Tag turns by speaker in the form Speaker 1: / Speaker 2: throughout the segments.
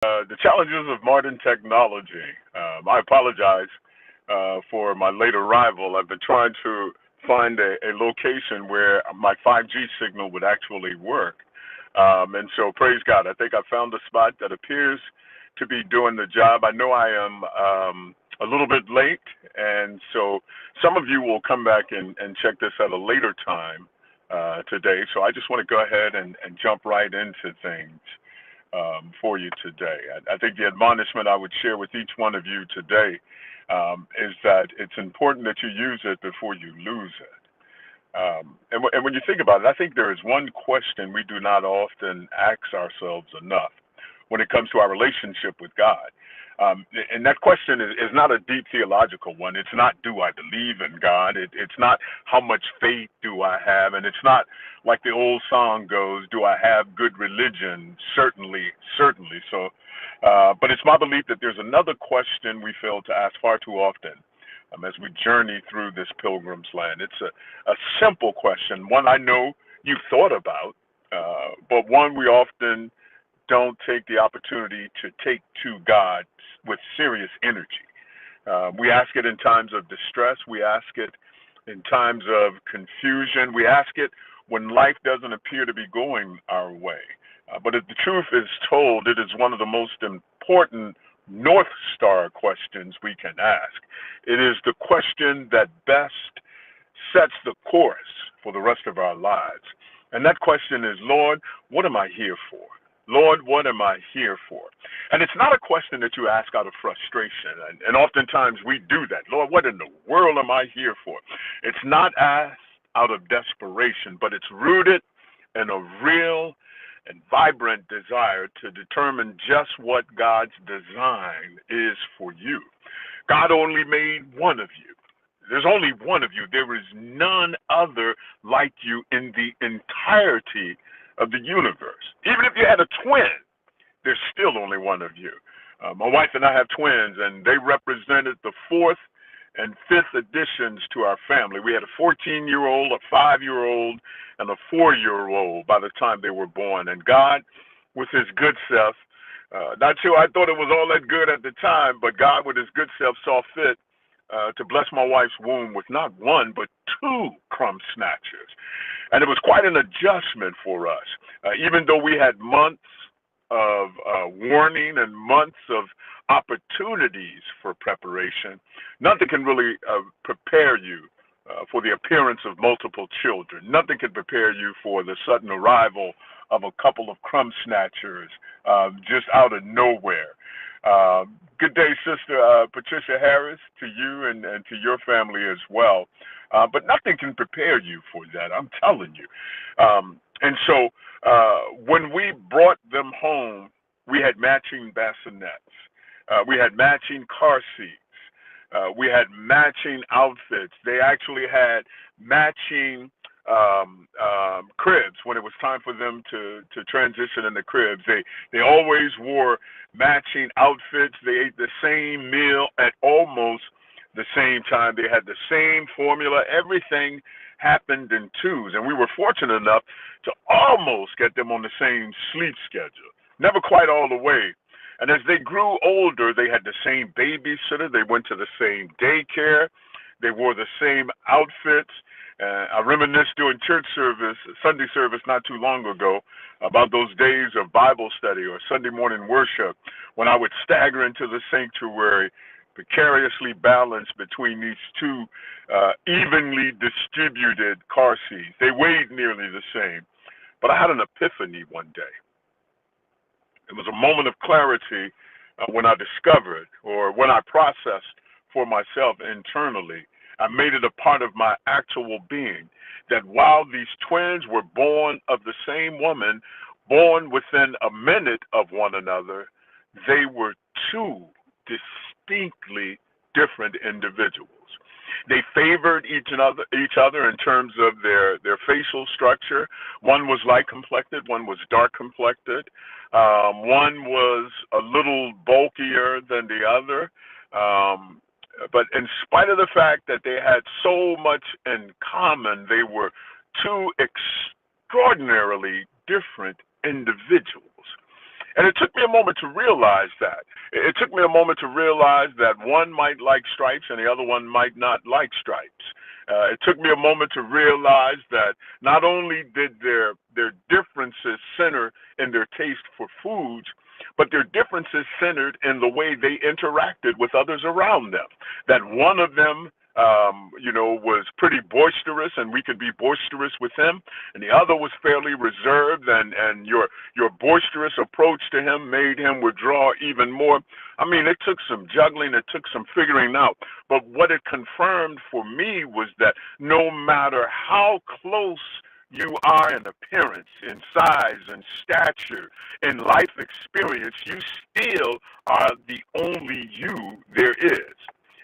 Speaker 1: The challenges of modern technology. I apologize for my late arrival. I've been trying to find a location where my 5G signal would actually work. And so, praise God, I think I found a spot that appears to be doing the job. I know I am a little bit late, and so some of you will come back and check this at a later time today. So I just want to go ahead and jump right into things for you today. I think the admonishment I would share with each one of you today is that it's important that you use it before you lose it. And when you think about it, I think there is one question we do not often ask ourselves enough when it comes to our relationship with God. And that question is not a deep theological one. It's not, do I believe in God? It's not, how much faith do I have? And it's not like the old song goes, do I have good religion? Certainly, certainly. So, but it's my belief that there's another question we fail to ask far too often as we journey through this pilgrim's land. It's a simple question, one I know you've thought about, but one we often don't take the opportunity to take to God with serious energy. We ask it in times of distress. We ask it in times of confusion. We ask it when life doesn't appear to be going our way. But if the truth is told, it is one of the most important North Star questions we can ask. It is the question that best sets the course for the rest of our lives. And that question is, Lord, what am I here for? Lord, what am I here for? And it's not a question that you ask out of frustration. And oftentimes we do that. Lord, what in the world am I here for? It's not asked out of desperation, but it's rooted in a real and vibrant desire to determine just what God's design is for you. God only made one of you. There's only one of you. There is none other like you in the entirety of the universe. Even if you had a twin, there's still only one of you. My wife and I have twins, and they represented the fourth and fifth additions to our family. We had a 14-year-old, a 5-year-old, and a 4-year-old by the time they were born. And God, with his good self, not sure I thought it was all that good at the time, but God, with his good self, saw fit to bless my wife's womb with not one, but two crumb snatchers. And it was quite an adjustment for us. Even though we had months of warning and months of opportunities for preparation, nothing can really prepare you for the appearance of multiple children. Nothing can prepare you for the sudden arrival of a couple of crumb snatchers just out of nowhere. Good day, Sister Patricia Harris, to you and to your family as well. But nothing can prepare you for that, I'm telling you. And so when we brought them home, we had matching bassinets. We had matching car seats. We had matching outfits. They actually had matching cribs when it was time for them to transition into cribs. They always wore matching outfits. They ate the same meal at almost the same time. They had the same formula. Everything happened in twos, and we were fortunate enough to almost get them on the same sleep schedule. Never quite all the way. And as they grew older, they had the same babysitter. They went to the same daycare. They wore the same outfits. I reminisced during church service, Sunday service not too long ago, about those days of Bible study or Sunday morning worship when I would stagger into the sanctuary, precariously balanced between these two evenly distributed car seats. They weighed nearly the same. But I had an epiphany one day. It was a moment of clarity when I discovered, or when I processed for myself internally. I made it a part of my actual being that while these twins were born of the same woman, born within a minute of one another, they were two distinctly different individuals. They favored each other in terms of their facial structure. One was light complected, one was dark complected. One was a little bulkier than the other. But in spite of the fact that they had so much in common, they were two extraordinarily different individuals. And it took me a moment to realize that. It took me a moment to realize that one might like stripes and the other one might not like stripes. It took me a moment to realize that not only did their differences center in their taste for foods, but their differences centered in the way they interacted with others around them. That one of them, was pretty boisterous, and we could be boisterous with him, and the other was fairly reserved, and your boisterous approach to him made him withdraw even more. I mean, it took some juggling, it took some figuring out, but what it confirmed for me was that no matter how close you are in appearance, in size, in stature, in life experience, you still are the only you there is.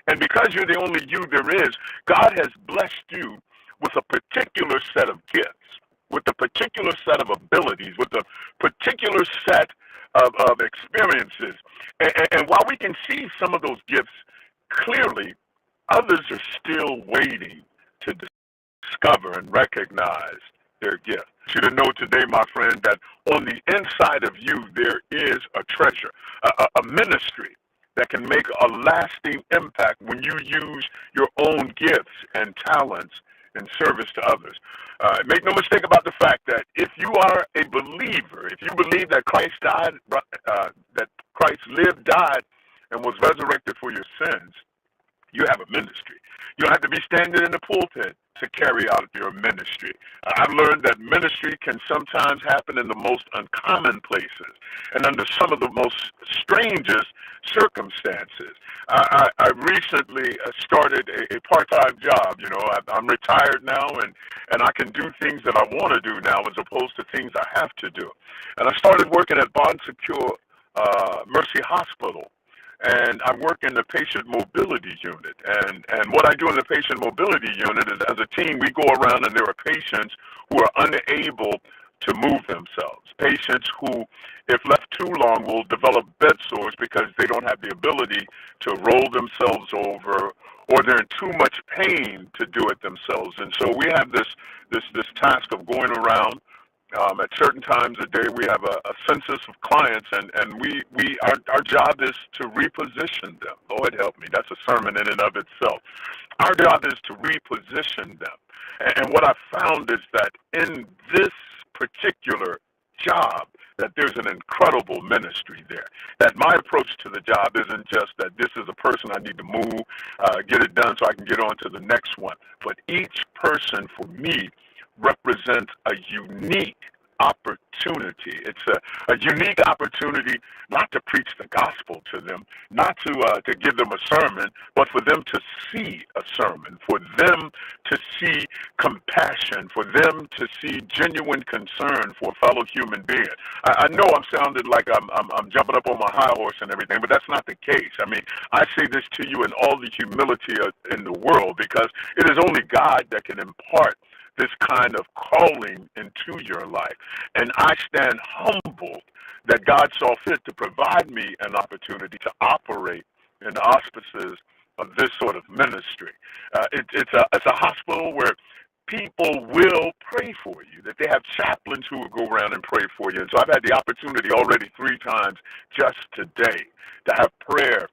Speaker 1: And because you're the only you there is, God has blessed you with a particular set of gifts, with a particular set of abilities, with a particular set of experiences. And while we can see some of those gifts clearly, others are still waiting to discover and recognize their gift. I want you to know today, my friend, that on the inside of you there is a treasure, a ministry that can make a lasting impact when you use your own gifts and talents in service to others. Make no mistake about the fact that if you are a believer, if you believe that Christ died, that Christ lived, died, and was resurrected for your sins, you have a ministry. You don't have to be standing in the pulpit to carry out your ministry. I've learned that ministry can sometimes happen in the most uncommon places and under some of the most strangest circumstances. I recently started a part-time job. I'm retired now, and I can do things that I want to do now as opposed to things I have to do. And I started working at Bon Secure Mercy Hospital. And I work in the patient mobility unit. And what I do in the patient mobility unit is, as a team, we go around and there are patients who are unable to move themselves. Patients who, if left too long, will develop bed sores because they don't have the ability to roll themselves over, or they're in too much pain to do it themselves. And so we have this task of going around. At certain times a day, we have a census of clients, and our job is to reposition them. Lord help me, that's a sermon in and of itself. Our job is to reposition them. And what I've found is that in this particular job, that there's an incredible ministry there. That my approach to the job isn't just that this is a person I need to move, get it done so I can get on to the next one. But each person, for me, represents a unique opportunity. It's a unique opportunity not to preach the gospel to them, not to give them a sermon, but for them to see a sermon, for them to see compassion, for them to see genuine concern for a fellow human being. I know I'm sounding like I'm jumping up on my high horse and everything, but that's not the case. I mean, I say this to you in all the humility in the world, because it is only God that can impart this kind of calling into your life. And I stand humbled that God saw fit to provide me an opportunity to operate in the auspices of this sort of ministry. It's a hospital where people will pray for you, that they have chaplains who will go around and pray for you. And so I've had the opportunity already 3 times just today to have prayer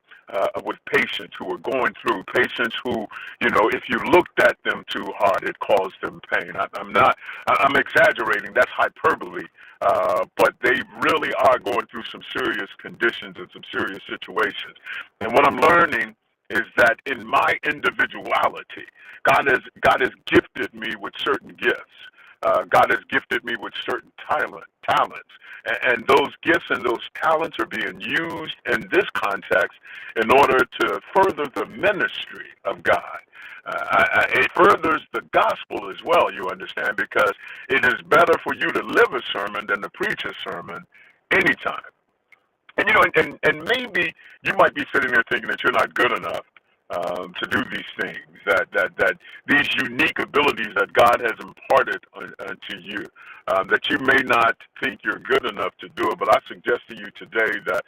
Speaker 1: with patients who are going through, patients who, if you looked at them too hard, it caused them pain. I'm exaggerating, that's hyperbole, but they really are going through some serious conditions and some serious situations. And what I'm learning is that in my individuality, God has gifted me with certain gifts. God has gifted me with certain talents. And those gifts and those talents are being used in this context in order to further the ministry of God. It furthers the gospel as well, you understand, because it is better for you to live a sermon than to preach a sermon anytime. And and maybe you might be sitting there thinking that you're not good enough to do these things, that these unique abilities that God has imparted to you, that you may not think you're good enough to do it. But I suggest to you today that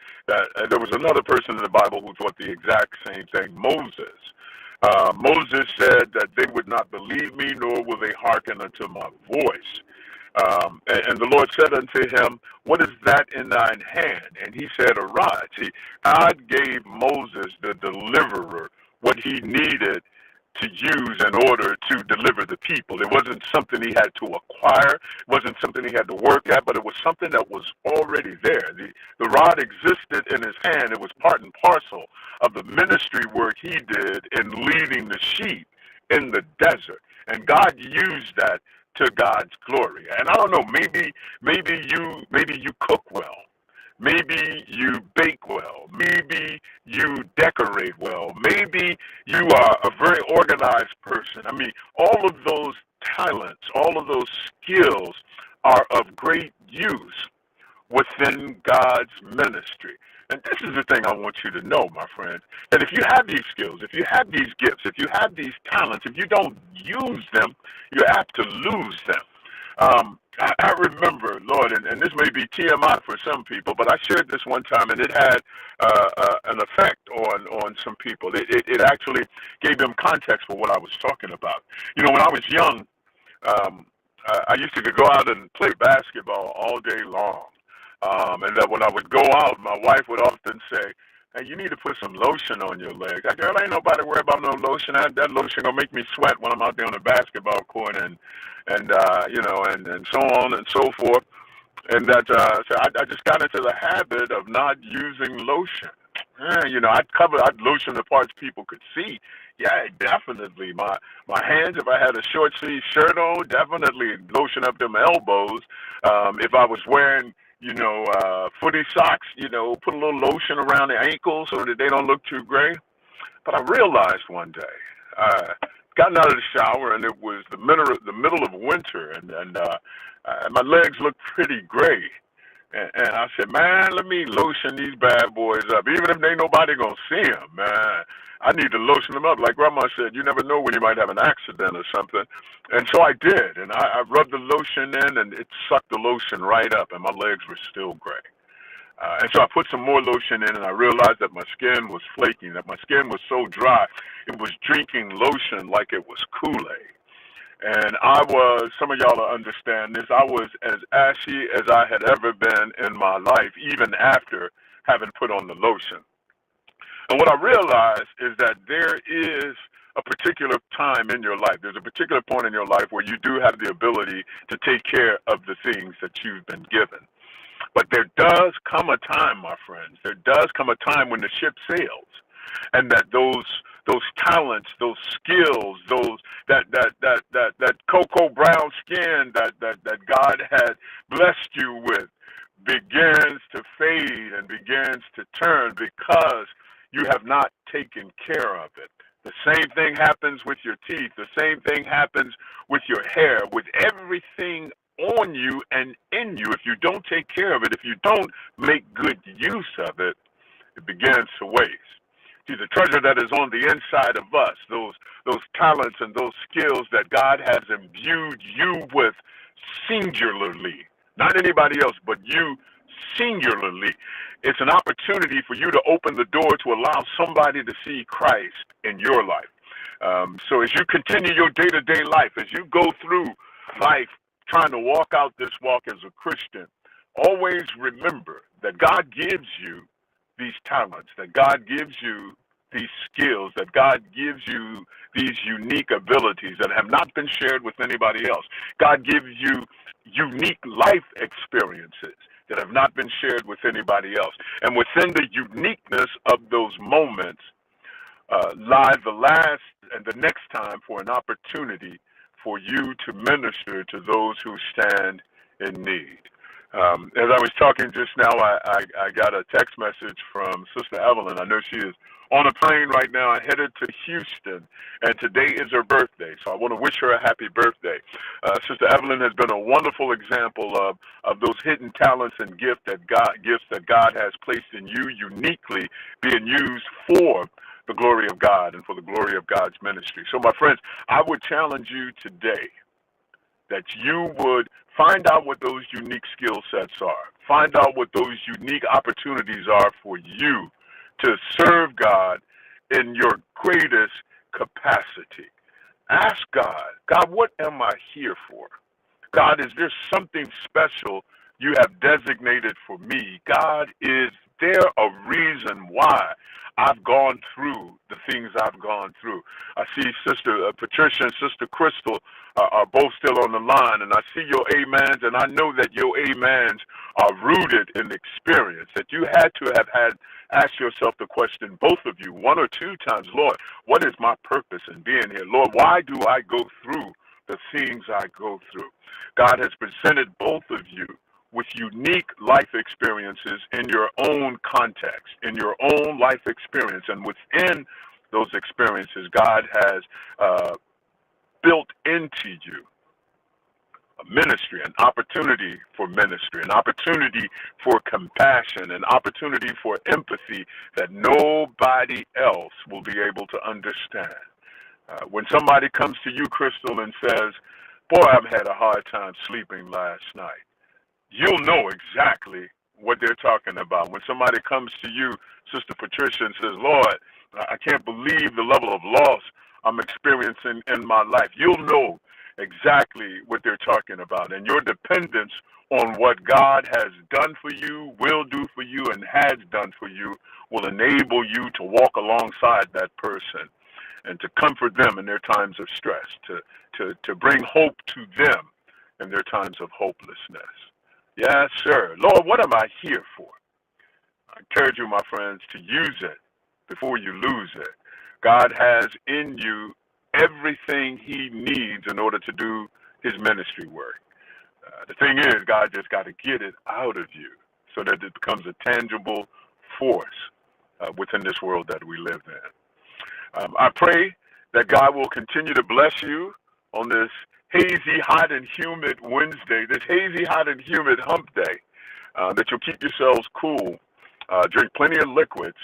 Speaker 1: there was another person in the Bible who thought the exact same thing, Moses. Moses said that they would not believe me, nor will they hearken unto my voice. And the Lord said unto him, what is that in thine hand? And he said, a rod. See, God gave Moses, the deliverer, what he needed to use in order to deliver the people. It wasn't something he had to acquire. It wasn't something he had to work at, but it was something that was already there. The rod existed in his hand. It was part and parcel of the ministry work he did in leading the sheep in the desert. And God used that to God's glory. And I don't know, maybe you cook well. Maybe you bake well. Maybe you decorate well. Maybe you are a very organized person. I mean, all of those talents, all of those skills are of great use within God's ministry. And this is the thing I want you to know, my friends, that if you have these skills, if you have these gifts, if you have these talents, if you don't use them, you're apt to lose them. I remember, Lord, and this may be TMI for some people, but I shared this one time, and it had an effect on some people. It actually gave them context for what I was talking about. You know, when I was young, I used to go out and play basketball all day long. And that when I would go out, my wife would often say, hey, you need to put some lotion on your legs. Girl, ain't nobody worried about no lotion. That lotion gonna make me sweat when I'm out there on the basketball court and you know, and so on and so forth. And that so I just got into the habit of not using lotion. You know, I'd lotion the parts people could see. Yeah, definitely. My hands, if I had a short sleeve shirt on, definitely lotion up them elbows. If I was wearing, you know, footy socks, you know, put a little lotion around the ankles so that they don't look too gray. But I realized one day, gotten out of the shower, and it was the middle of winter, and my legs looked pretty gray. And I said, man, let me lotion these bad boys up. Even if ain't nobody going to see them, man, I need to lotion them up. Like Grandma said, you never know when you might have an accident or something. And so I did. And I rubbed the lotion in, and it sucked the lotion right up, and my legs were still gray. And so I put some more lotion in, and I realized that my skin was flaking, that my skin was so dry, it was drinking lotion like it was Kool-Aid. And some of y'all will understand this, I was as ashy as I had ever been in my life, even after having put on the lotion. And what I realized is that there is a particular time in your life, there's a particular point in your life where you do have the ability to take care of the things that you've been given. But there does come a time, my friends, there does come a time when the ship sails, and that those talents, those skills, that cocoa brown skin that God had blessed you with begins to fade and begins to turn because you have not taken care of it. The same thing happens with your teeth. The same thing happens with your hair, with everything on you and in you. If you don't take care of it, if you don't make good use of it, it begins to waste. See, the treasure that is on the inside of us, those talents and those skills that God has imbued you with singularly, not anybody else, but you singularly. It's an opportunity for you to open the door to allow somebody to see Christ in your life. So as you continue your day-to-day life, as you go through life trying to walk out this walk as a Christian, always remember that God gives you these talents, that God gives you these skills, that God gives you these unique abilities that have not been shared with anybody else. God gives you unique life experiences that have not been shared with anybody else. And within the uniqueness of those moments lie the last and the next time for an opportunity for you to minister to those who stand in need. As I was talking just now, I got a text message from Sister Evelyn. I know she is on a plane right now headed to Houston, and today is her birthday, so I want to wish her a happy birthday. Sister Evelyn has been a wonderful example of those hidden talents and gifts that God has placed in you, uniquely being used for the glory of God and for the glory of God's ministry. So, my friends, I would challenge you today that you would find out what those unique skill sets are. Find out what those unique opportunities are for you to serve God in your greatest capacity. Ask God, God, what am I here for? God, is there something special you have designated for me? God, is there a reason why I've gone through the things I've gone through? I see Sister Patricia and Sister Crystal are both still on the line, and I see your amens, and I know that your amens are rooted in experience, that you had to have had ask yourself the question, both of you, one or two times, Lord, what is my purpose in being here? Lord, why do I go through the things I go through? God has presented both of you with unique life experiences in your own context, in your own life experience. And within those experiences, God has built into you a ministry, an opportunity for ministry, an opportunity for compassion, an opportunity for empathy that nobody else will be able to understand. When somebody comes to you, Crystal, and says, boy, I've had a hard time sleeping last night, you'll know exactly what they're talking about. When somebody comes to you, Sister Patricia, and says, Lord, I can't believe the level of loss I'm experiencing in my life, you'll know exactly what they're talking about. And your dependence on what God has done for you, will do for you, and has done for you will enable you to walk alongside that person and to comfort them in their times of stress, to bring hope to them in their times of hopelessness. Yes, sir. Lord, what am I here for? I encourage you, my friends, to use it before you lose it. God has in you everything he needs in order to do his ministry work. The thing is, God just got to get it out of you so that it becomes a tangible force within this world that we live in. I pray that God will continue to bless you on this hazy, hot, and humid Wednesday, this hazy, hot, and humid hump day, that you'll keep yourselves cool, drink plenty of liquids,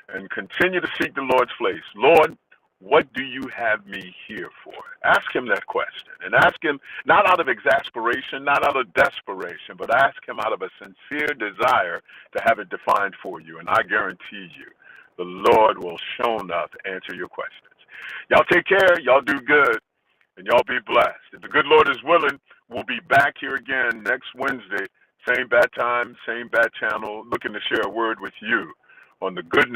Speaker 1: and continue to seek the Lord's face. Lord, what do you have me here for? Ask him that question, and ask him not out of exasperation, not out of desperation, but ask him out of a sincere desire to have it defined for you. And I guarantee you, the Lord will show enough to answer your questions. Y'all take care. Y'all do good. And y'all be blessed. If the good Lord is willing, we'll be back here again next Wednesday. Same bad time, same bad channel, looking to share a word with you on the goodness